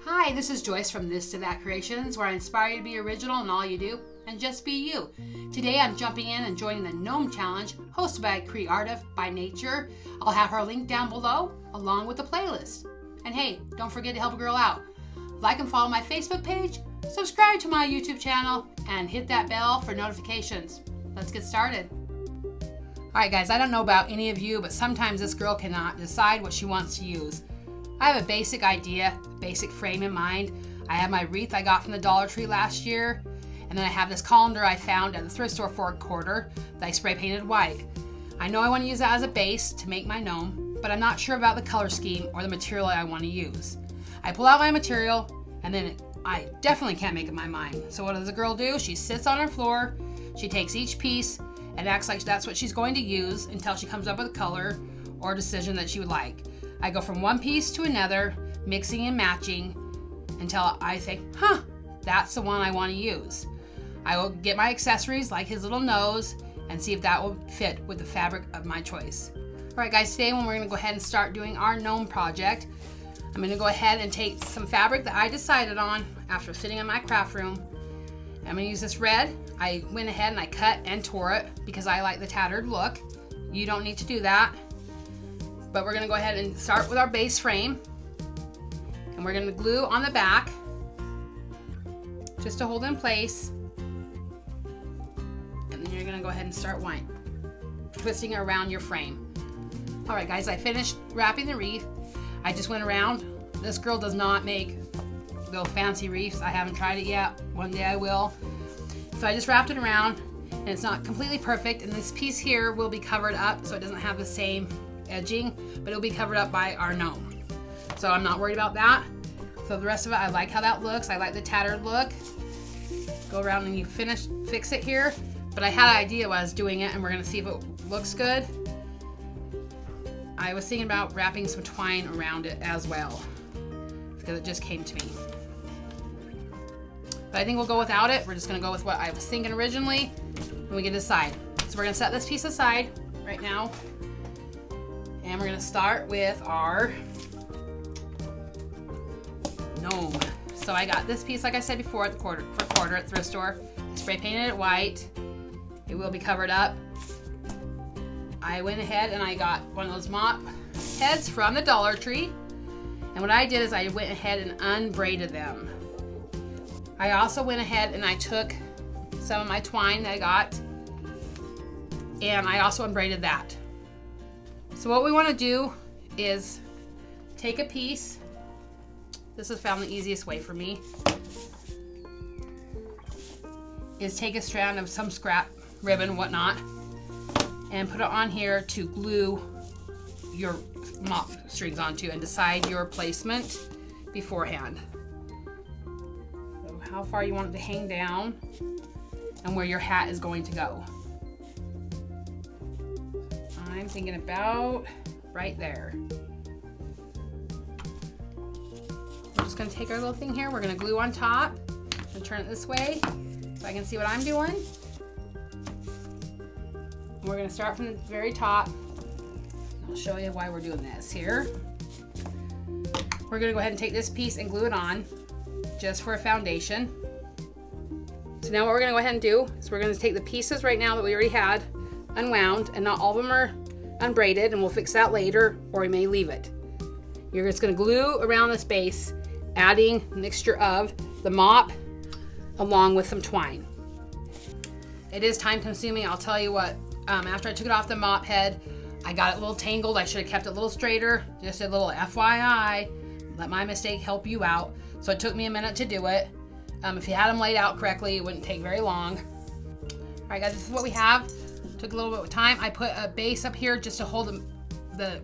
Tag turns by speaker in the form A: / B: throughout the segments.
A: Hi, this is Joyce from This to That Creations, where I inspire you to be original in all you do and just be you. Today I'm jumping in and joining the Gnome Challenge hosted by CreArtive by Nature. I'll have her link down below along with the playlist. And hey, don't forget to help a girl out. Like and follow my Facebook page, subscribe to my YouTube channel, and hit that bell for notifications. Let's get started. Alright guys, I don't know about any of you, but sometimes this girl cannot decide what she wants to use. I have a basic idea, a basic frame in mind. I have my wreath I got from the Dollar Tree last year, and then I have this colander I found at the thrift store for $1 that I spray painted white. I know I want to use that as a base to make my gnome, but I'm not sure about the color scheme or the material I want to use. I pull out my material, and then I definitely can't make up my mind. So what does the girl do? She sits on her floor, she takes each piece, and acts like that's what she's going to use until she comes up with a color or decision that she would like. I go from one piece to another, mixing and matching until I say, that's the one I want to use. I will get my accessories like his little nose and see if that will fit with the fabric of my choice. All right guys, today when we're going to go ahead and start doing our gnome project, I'm going to go ahead and take some fabric that I decided on after sitting in my craft room. I'm going to use this red. I went ahead and I cut and tore it because I like the tattered look. You don't need to do that. But we're going to go ahead and start with our base frame. And we're going to glue on the back just to hold in place. And then you're going to go ahead and start twisting around your frame. All right guys, I finished wrapping the wreath. I just went around. This girl does not make those fancy wreaths. I haven't tried it yet. One day I will. So I just wrapped it around, and it's not completely perfect, and this piece here will be covered up so it doesn't have the same edging, but it'll be covered up by our gnome. So I'm not worried about that. So the rest of it, I like how that looks. I like the tattered look. Go around and you fix it here. But I had an idea while I was doing it, and we're gonna see if it looks good. I was thinking about wrapping some twine around it as well, because it just came to me. But I think we'll go without it. We're just gonna go with what I was thinking originally, and we can decide. So we're gonna set this piece aside right now, and we're gonna start with our gnome. So I got this piece, like I said before, at for $1 at thrift store. I spray painted it white. It will be covered up. I went ahead and I got one of those mop heads from the Dollar Tree. And what I did is I went ahead and unbraided them. I also went ahead and I took some of my twine that I got, and I also unbraided that. So what we want to do is take a piece. This is found the easiest way for me. Is take a strand of some scrap ribbon, whatnot, and put it on here to glue your mop strings onto, and decide your placement beforehand. So how far you want it to hang down and where your hat is going to go. I'm thinking about right there. We're just going to take our little thing here. We're going to glue on top and turn it this way so I can see what I'm doing. And we're going to start from the very top. I'll show you why we're doing this here. We're going to go ahead and take this piece and glue it on just for a foundation. So now what we're going to go ahead and do is we're going to take the pieces right now that we already had unwound, and not all of them are unbraided, and we'll fix that later, or we may leave it. You're just going to glue around this base, adding a mixture of the mop along with some twine. It is time consuming, I'll tell you what. After I took it off the mop head, I got it a little tangled. I should have kept it a little straighter. Just a little FYI, let my mistake help you out. So it took me a minute to do it. If you had them laid out correctly, it wouldn't take very long. All right guys, this is what we have. Took a little bit of time. I put a base up here just to hold the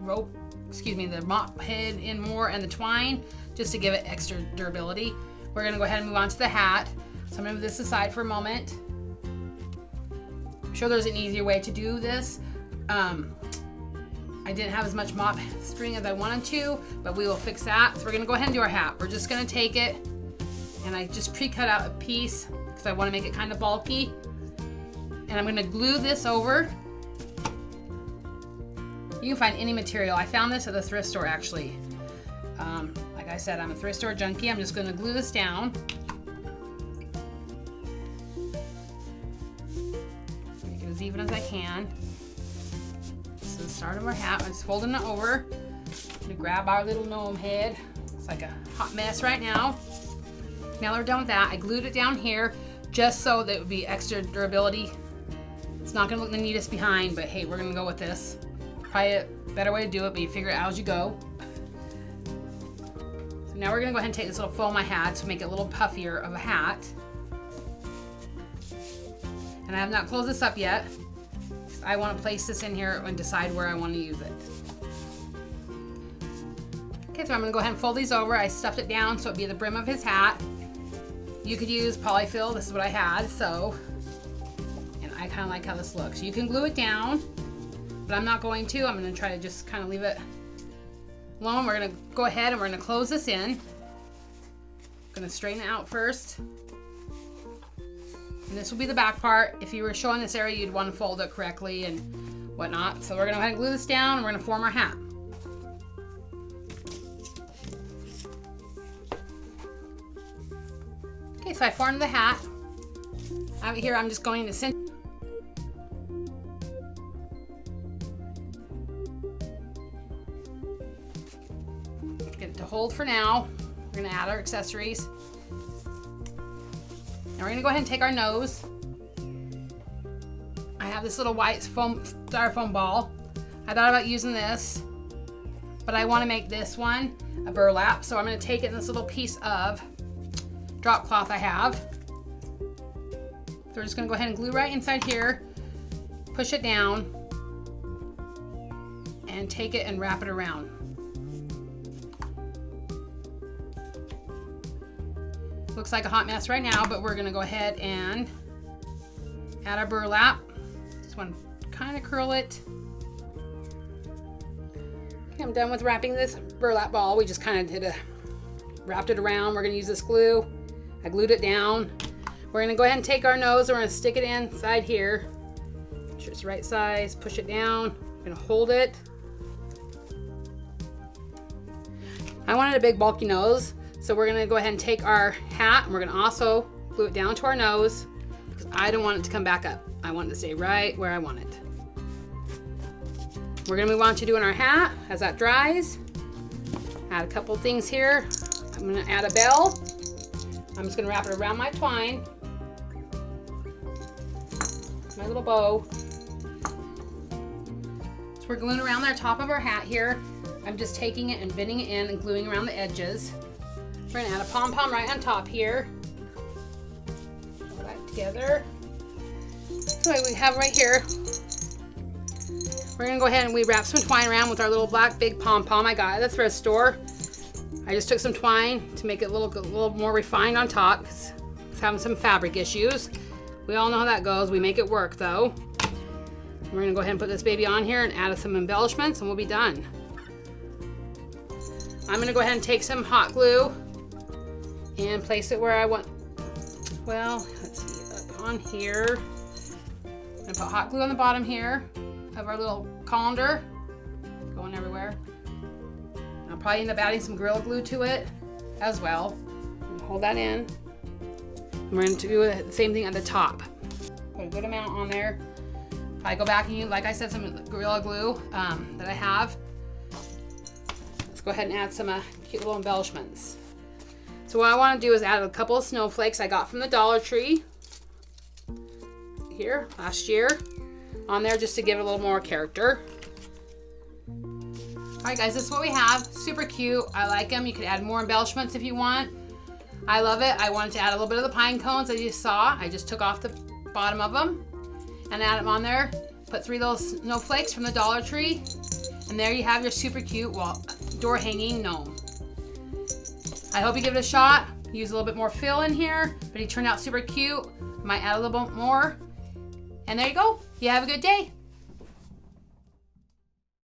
A: mop head in more, and the twine, just to give it extra durability. We're gonna go ahead and move on to the hat. So I'm gonna move this aside for a moment. I'm sure there's an easier way to do this. I didn't have as much mop string as I wanted to, but we will fix that. So we're gonna go ahead and do our hat. We're just gonna take it, and I just pre-cut out a piece because I wanna make it kind of bulky. And I'm gonna glue this over. You can find any material. I found this at the thrift store actually. Like Like I said, I'm a thrift store junkie. I'm just going to glue this down. Make it as even as I can. This is the start of our hat. I'm just folding it over. I'm going to grab our little gnome head. It's like a hot mess right now. Now that we're done with that, I glued it down here just so that it would be extra durability. It's not going to look the neatest behind, but hey, we're going to go with this. Probably a better way to do it, but you figure it out as you go. So now we're going to go ahead and take this little foam I had to make it a little puffier of a hat. And I have not closed this up yet. I want to place this in here and decide where I want to use it. Okay, so I'm going to go ahead and fold these over. I stuffed it down so it'd be the brim of his hat. You could use polyfill. This is what I had, so. And I kind of like how this looks. You can glue it down, but I'm not going to. I'm going to try to just kind of leave it alone. We're going to go ahead and we're going to close this in. I'm going to straighten it out first. And this will be the back part. If you were showing this area, you'd want to fold it correctly and whatnot. So we're going to go ahead and glue this down and we're going to form our hat. Okay, so I formed the hat. Out here, I'm just going to cinch. Get it to hold for now. We're going to add our accessories. Now we're going to go ahead and take our nose. I have this little white styrofoam ball. I thought about using this, but I want to make this one a burlap. So I'm going to take it in this little piece of drop cloth I have. So we're just going to go ahead and glue right inside here, push it down, and take it and wrap it around. Looks like a hot mess right now, but we're going to go ahead and add our burlap. Just want to kind of curl it. Okay, I'm done with wrapping this burlap ball. We just kind of wrapped it around. We're going to use this glue. I glued it down. We're going to go ahead and take our nose and we're going to stick it inside here. Make sure it's the right size. Push it down. We're going to hold it. I wanted a big bulky nose, so we're going to go ahead and take our hat and we're going to also glue it down to our nose because I don't want it to come back up. I want it to stay right where I want it. We're going to move on to doing our hat as that dries. Add a couple things here. I'm going to add a bell. I'm just going to wrap it around my twine. My little bow. So we're gluing around the top of our hat here. I'm just taking it and bending it in and gluing around the edges. We're going to add a pom-pom right on top here. Put that together. So we have right here. We're going to go ahead and we wrap some twine around with our little black big pom-pom I got at the thrift store. I just took some twine to make it a little more refined on top because it's having some fabric issues. We all know how that goes. We make it work though. We're going to go ahead and put this baby on here and add some embellishments and we'll be done. I'm going to go ahead and take some hot glue and place it where I want. Well, let's see, up on here. I'm going to put hot glue on the bottom here of our little colander. Going everywhere. I'll probably end up adding some Gorilla Glue to it as well. Hold that in. And we're going to do the same thing at the top. Put a good amount on there. Probably go back and use, like I said, some Gorilla Glue that I have. Let's go ahead and add some cute little embellishments. So what I want to do is add a couple of snowflakes I got from the Dollar Tree here last year on there just to give it a little more character. Alright guys, this is what we have. Super cute. I like them. You could add more embellishments if you want. I love it. I wanted to add a little bit of the pine cones as you saw. I just took off the bottom of them and add them on there. Put 3 little snowflakes from the Dollar Tree. And there you have your super cute door hanging gnome. I hope you give it a shot. Use a little bit more fill in here, but he turned out super cute. Might add a little bit more. And there you go. You have a good day.